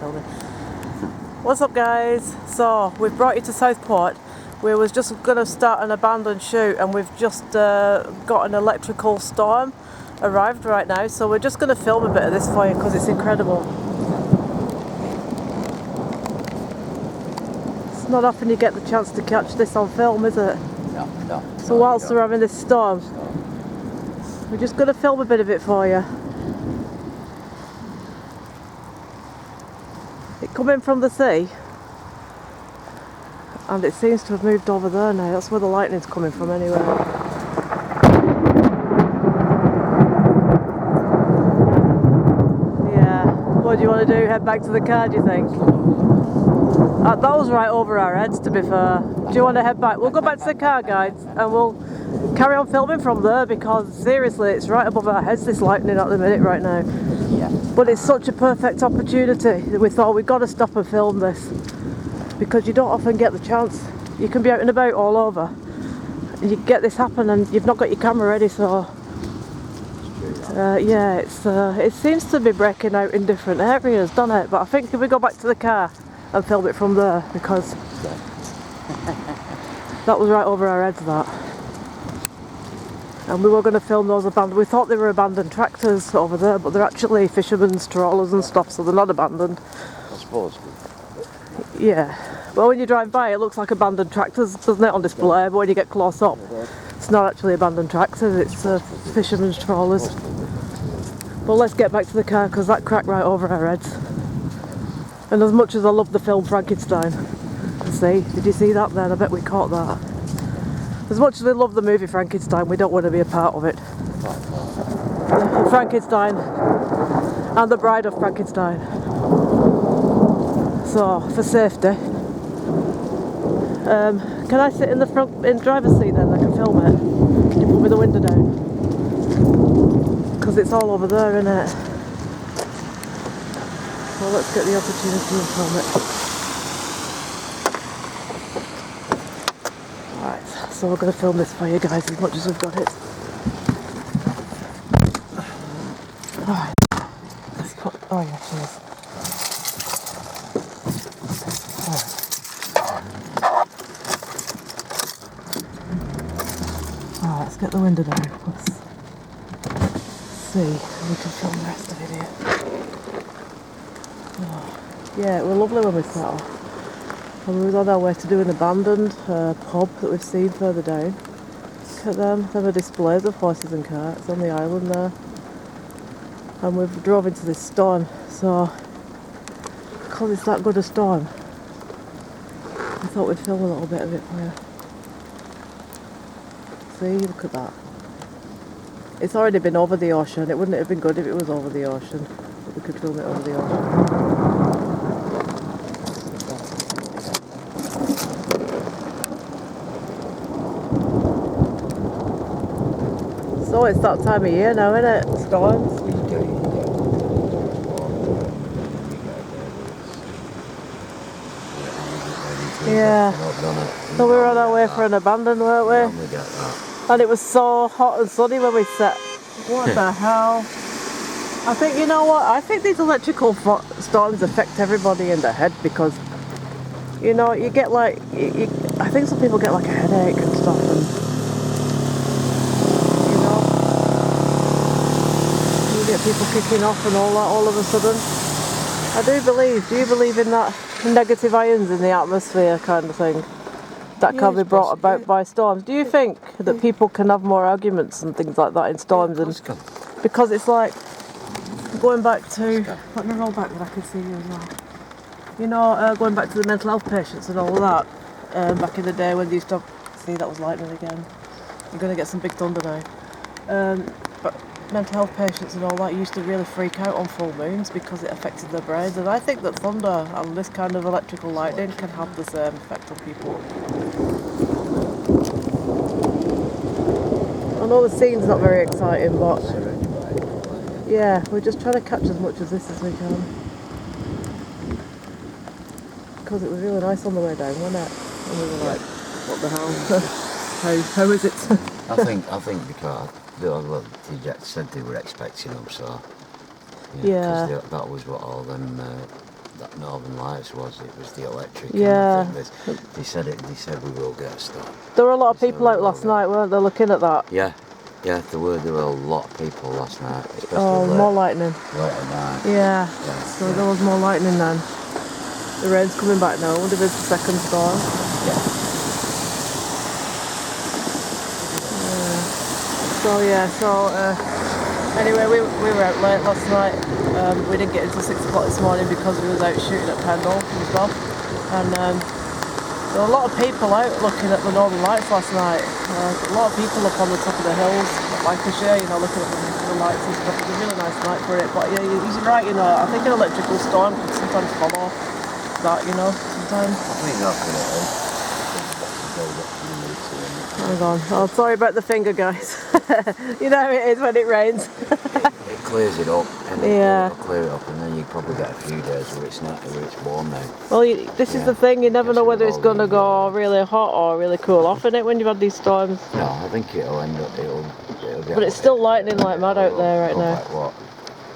filming. What's up, guys? So we've brought you to Southport. We was just going to start an abandoned shoot, and we've just got an electrical storm arrived right now, so we're just going to film a bit of this for you because it's incredible. It's not often you get the chance to catch this on film, is it? No. So whilst we're having this storm, we're just going to film a bit of it for you. It come in from the sea, and it seems to have moved over there now. That's where the lightning's coming from anyway. Yeah, what do you want to do? Head back to the car, do you think? That was right over our heads, to be fair. Do you want to head back? We'll go back to the car, guys, and we'll carry on filming from there, because seriously, it's right above our heads, this lightning at the minute right now. Yeah. But it's such a perfect opportunity that we thought we've got to stop and film this, because you don't often get the chance. You can be out and about all over, and you get this happen and you've not got your camera ready, so yeah, it seems to be breaking out in different areas, doesn't it? But I think if we go back to the car and film it from there, because that was right over our heads, that. And we were going to film those abandoned. We thought they were abandoned tractors over there, but they're actually fishermen's trawlers and stuff, so they're not abandoned. I suppose. Yeah. Well, when you drive by, it looks like abandoned tractors, doesn't it, on display? But when you get close up, it's not actually abandoned tractors. It's fishermen's trawlers. But let's get back to the car, because that cracked right over our heads. And as much as I love the film Frankenstein, see, did you see that then? I bet we caught that. As much as we love the movie Frankenstein, we don't want to be a part of it. Frankenstein and the Bride of Frankenstein. So, for safety, can I sit in the driver's seat then? I can film it. Can you put me the window down? Because it's all over there, isn't it? Well, let's get the opportunity to film it. So we're going to film this for you guys as much as we've got it. Alright. Let's put... Oh yeah, cheers. Alright, let's get the window down. Let's see if we can film the rest of it here. Oh. Yeah, it was lovely when we set off. And we was on our way to do an abandoned pub that we've seen further down. Look at them. There were displays of horses and carts on the island there. And we've drove into this storm, so because it's that good a storm, I thought we'd film a little bit of it for you. See, look at that. It's already been over the ocean. It wouldn't have been good if it was over the ocean, but we could film it over the ocean. So it's that time of year now, isn't it? Storms. Yeah. So we were on our way for an abandon, weren't we? And it was so hot and sunny when we set. What the hell? I think, you know what? I think these electrical storms affect everybody in the head, because, you know, you get like, I think some people get like a headache and stuff. And, get people kicking off and all that all of a sudden. Do you believe in that negative ions in the atmosphere kind of thing that can be brought about by storms? Do you think that people can have more arguments and things like that in storms? And because it's like going back to, let me roll back that I can see you as well. You know, going back to the mental health patients and all of that, back in the day when they used to see, that was lightning again. You're going to get some big thunder now. But mental health patients and all that used to really freak out on full moons because it affected their brains, and I think that thunder and this kind of electrical lightning can have the same effect on people. I know the scene's not very exciting, but yeah, we're just trying to catch as much of this as we can, because it was really nice on the way down, wasn't it? And we were like, what the hell? how is it? I think because well, they said they were expecting them, so yeah, 'cause that was what all them that Northern Lights was. It was the electric. Yeah. Kind of thing. They said it. They said we will get a storm. There were a lot of They said people we out will last get- night, weren't they, looking at that? Yeah, yeah. There were a lot of people last night, especially Oh, more lightning. late at night. Yeah. Yeah, So yeah. there was more lightning then. The rain's coming back now. I wonder if it's the second storm. Yeah. Anyway, we were out late last night. We didn't get until 6 o'clock this morning because we was out shooting at Pendle and stuff. And there were a lot of people out looking at the Northern Lights last night. A lot of people up on the top of the hills, like Lancashire, looking at the lights and stuff. It was a really nice night for it. But yeah, you're right, I think an electrical storm could sometimes follow that, sometimes. I think that's what it is. Hang on. Oh, sorry about the finger, guys. You know how it is when it rains. It clears it up, and Yeah. it'll clear it up, and then you probably get a few days where it's not, where it's warm now. Well, this is the thing. You never Yes, know it whether it's will going to be, go really hot or really cool off in it when you've had these storms. No, I think it'll end up. It'll get. But it's still lightning like mad out there right now.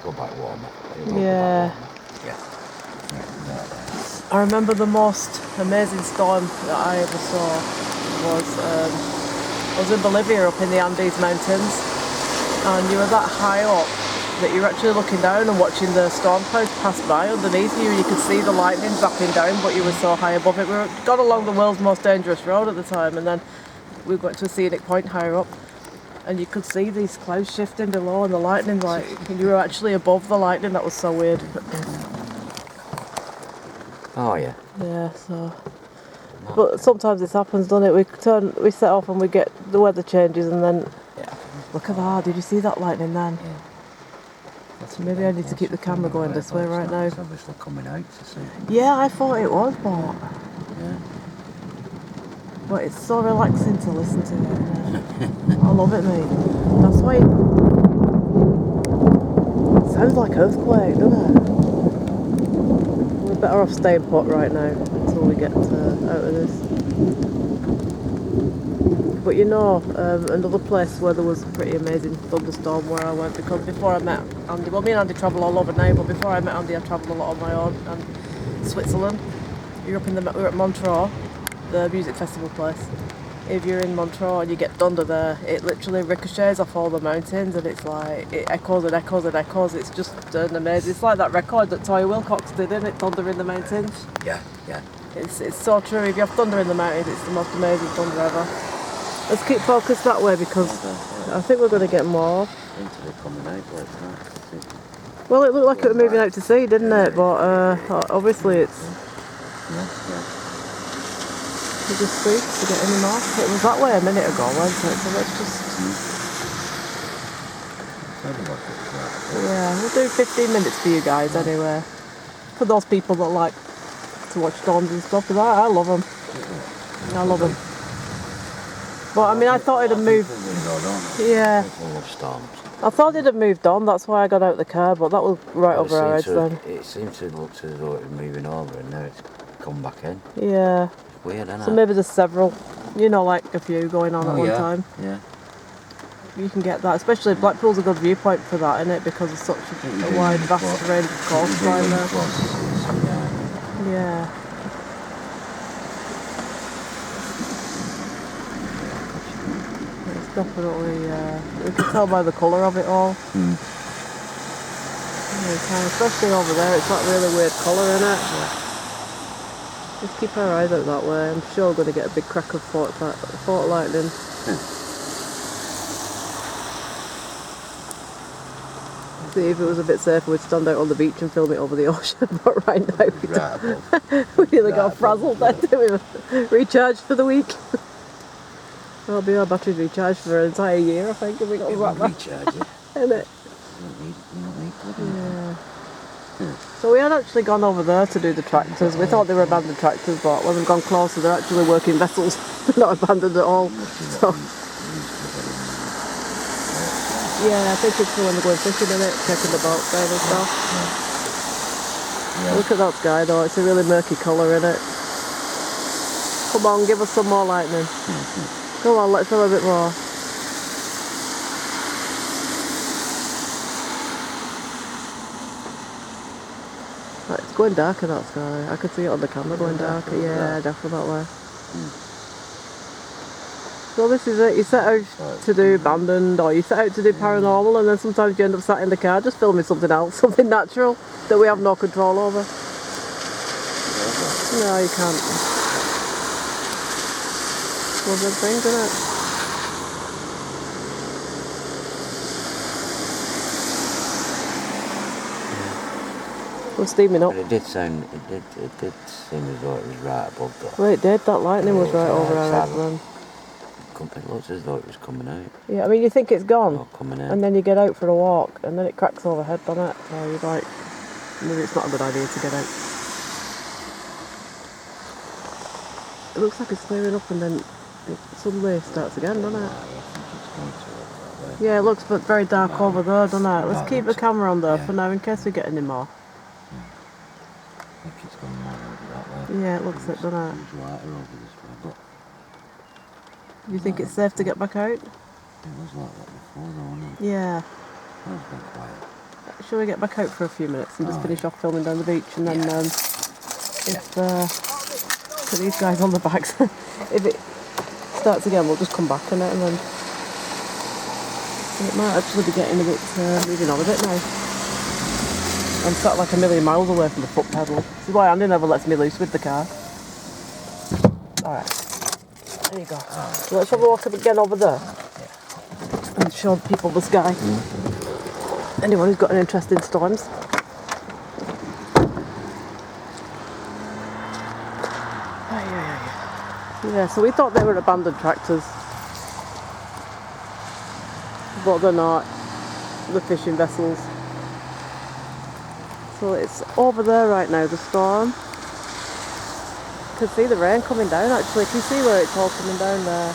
Go back warmer. It'll Yeah. Go back warmer. Yeah. I remember the most amazing storm that I ever saw was I was in Bolivia up in the Andes Mountains, and you were that high up that you're actually looking down and watching the storm clouds pass by underneath you, and you could see the lightning zapping down, but you were so high above it. We got along the world's most dangerous road at the time, and then we got to a scenic point higher up, and you could see these clouds shifting below, and the lightning, you were actually above the lightning. That was so weird. Oh yeah. Yeah, so. But sometimes this happens, doesn't it? We set off and we get the weather changes, and then look at that. Did you see that lightning then? Yeah. So maybe I need to keep the camera going this way right now. It's obviously coming out to see. Yeah, I thought it was, but Yeah. it's so relaxing to listen to it. I love it, mate. That's why it sounds like earthquake, doesn't it? We're better off staying put right now until we get out of this. But another place where there was a pretty amazing thunderstorm where I went, because before I met Andy, well, me and Andy travel all over now, but before I met Andy I travelled a lot on my own. And Switzerland, we were at Montreux, the music festival place. If you're in Montreux and you get thunder there, it literally ricochets off all the mountains, and it's like, it echoes and echoes and echoes. It's just an amazing, it's like that record that Toy Wilcox did, isn't it? Thunder in the Mountains. Yeah. Yeah. It's so true. If you have thunder in the mountains, it's the most amazing thunder ever. Let's keep focused that way, because I think we're going to get more. Seems to be coming out like that. Well, it looked like it was moving out to sea, didn't it? But obviously it's... We just see to get any more. It was that way a minute ago, wasn't it? So let's just... Yeah, we'll do 15 minutes for you guys anyway. For those people that like to watch storms and stuff, because I love them. I love them. But I mean, I thought it'd have moved... Yeah. I love storms. I thought it'd have moved on, that's why I got out of the car, but that was right over our heads then. It seemed to look as though it was moving over, and now it's come back in. Yeah. Weird, isn't it? So maybe there's several, like a few going on at one time. Yeah. You can get that, especially Blackpool's a good viewpoint for that, isn't it? Because it's such a wide, vast range of coastline there. Yeah. It's definitely, you can tell by the colour of it all. Yeah, you can, especially over there, it's that really weird colour, isn't it? Yeah. Just keep our eyes out that way. I'm sure we're going to get a big crack of fort lightning. See, if it was a bit safer, we'd stand out on the beach and film it over the ocean. But right now, we nearly got frazzled then, didn't we? Recharged for the week. That'll be our batteries recharged for an entire year, I think, if we got that recharge it. Isn't it? Yeah. So we had actually gone over there to do the tractors. We thought they were abandoned tractors, but when we've gone closer, they're actually working vessels. They're not abandoned at all. So, yeah, I think it's for when they're going fishing in it, checking the boats down and stuff. Yeah. Look at that sky though, it's a really murky colour in it. Come on, give us some more lightning. Come on, let's have a bit more. Right, It's going darker, that sky. I could see it on the camera going darker. Yeah, definitely. So this is it. You set out to do abandoned, or you set out to do paranormal, and then sometimes you end up sat in the car just filming something else, something natural that we have no control over. No, you can't. One of them things, isn't it? We're steaming up. But it did seem as though it was right above the... Well, it did. That lightning was right over our heads then. It looks as though it was coming out. Yeah, I mean, you think it's gone, Or coming in. and then you get out for a walk, and then it cracks overhead, doesn't it? So you're like, maybe it's not a good idea to get out. It looks like it's clearing up, and then it suddenly starts again, doesn't it? Yeah, it looks very dark over there, doesn't it? Let's keep the camera on there for now, in case we get any more. I think it's going more over that way. Yeah, it looks it, doesn't it? It's lighter over this way, but... You think it's safe to get back out? It was like that before though, wasn't it? Yeah. That was been quiet. Shall we get back out for a few minutes and just finish off filming down the beach, and then put these guys on the backs. If it starts again, we'll just come back on it, and then it might actually be getting a bit moving on a bit now. I'm sat like a million miles away from the foot pedal. This is why Andy never lets me loose with the car. Alright, there you go. So let's have a walk up again over there and show people the sky. Anyone who's got an interest in storms. Yeah, so we thought they were abandoned tractors, but they're not. The fishing vessels. So it's over there right now, the storm. You can see the rain coming down actually. Can you see where it's all coming down there?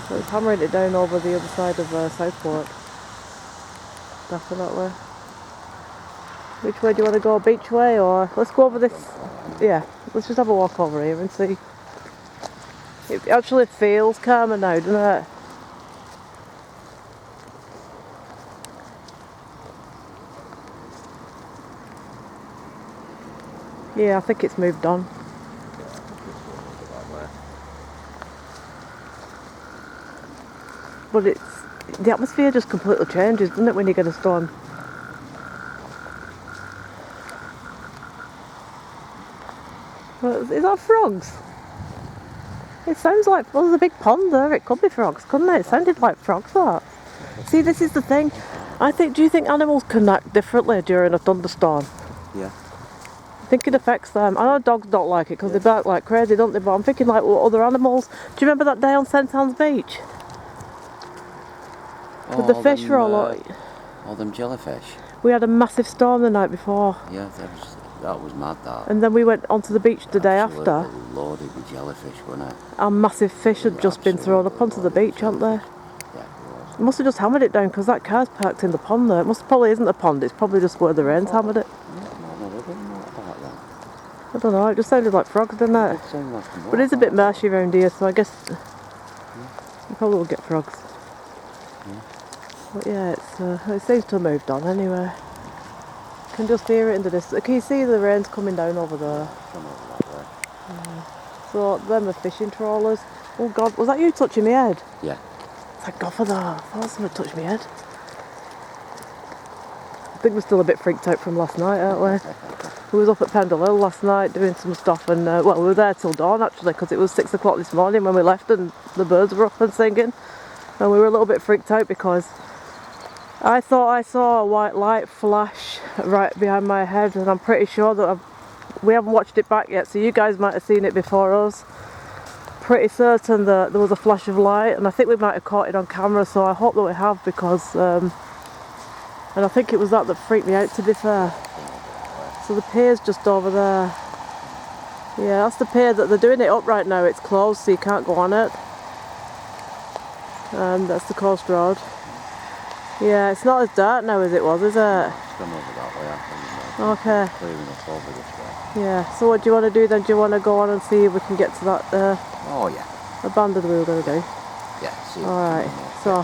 So it's hammering it down over the other side of Southport. Definitely. Which way do you want to go? Beach way, or let's go over this? Yeah, let's just have a walk over here and see. It actually feels calmer now, doesn't it? Yeah, I think it's moved on. But the atmosphere just completely changes, doesn't it, when you get a storm? Is that frogs? It sounds like, well, there's a big pond there. It could be frogs, couldn't it? It sounded like frogs, that. See, this is the thing. Do you think animals can act differently during a thunderstorm? Yeah. I think it affects them. I know dogs don't like it because they bark like crazy, don't they? But I'm thinking like other animals. Do you remember that day on St Anne's Beach? With the fish roll out. All them jellyfish. We had a massive storm the night before. Yeah, that was mad, that. And then we went onto the beach the day after. Loaded with jellyfish, wasn't it? And massive fish had just been thrown up onto the beach, hadn't they? Yeah, it was. It must have just hammered it down because that car's parked in the pond there. It probably isn't a pond, it's probably just where the rain's hammered it. I don't know, it just sounded like frogs, didn't it? But it is a bit marshy around here, so I guess you probably will get frogs. But yeah, it seems to have moved on anyway. You can just hear it in the distance. Can you see the rain's coming down over there? So them are fishing trawlers. Oh God, was that you touching my head? Yeah. Thank God for that. I thought someone touched my head. I think we're still a bit freaked out from last night, aren't we? We was up at Pendle Hill last night doing some stuff, and well, we were there till dawn actually, because it was 6 o'clock this morning when we left and the birds were up and singing, and we were a little bit freaked out because I thought I saw a white light flash right behind my head, and I'm pretty sure that we haven't watched it back yet, so you guys might have seen it before us. Pretty certain that there was a flash of light, and I think we might have caught it on camera, so I hope that we have, because and I think it was that freaked me out, to be fair. So the pier's just over there. Yeah, that's the pier that they're doing it up right now. It's closed, so you can't go on it. And that's the coast road. Yeah, it's not as dark now as it was, is it? It's gone over that way, I think. Okay. Clearing up over this way. Yeah, so what do you want to do then? Do you want to go on and see if we can get to that Oh yeah. abandoned wheel? There we go. Yeah, see. Alright, so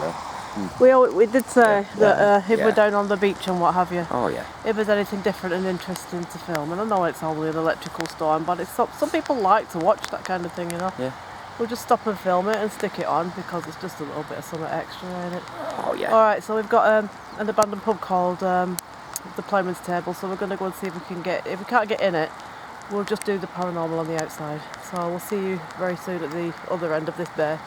We did say that if we're yeah. down on the beach and what have you, Oh yeah. if there's anything different and interesting to film, and I know it's only an electrical storm, but it's some people like to watch that kind of thing, you know. Yeah. We'll just stop and film it and stick it on because it's just a little bit of something extra, ain't it? Oh yeah. All right, so we've got an abandoned pub called the Playman's Table, so we're going to go and see if we can get. If we can't get in it, we'll just do the paranormal on the outside. So we'll see you very soon at the other end of this bay.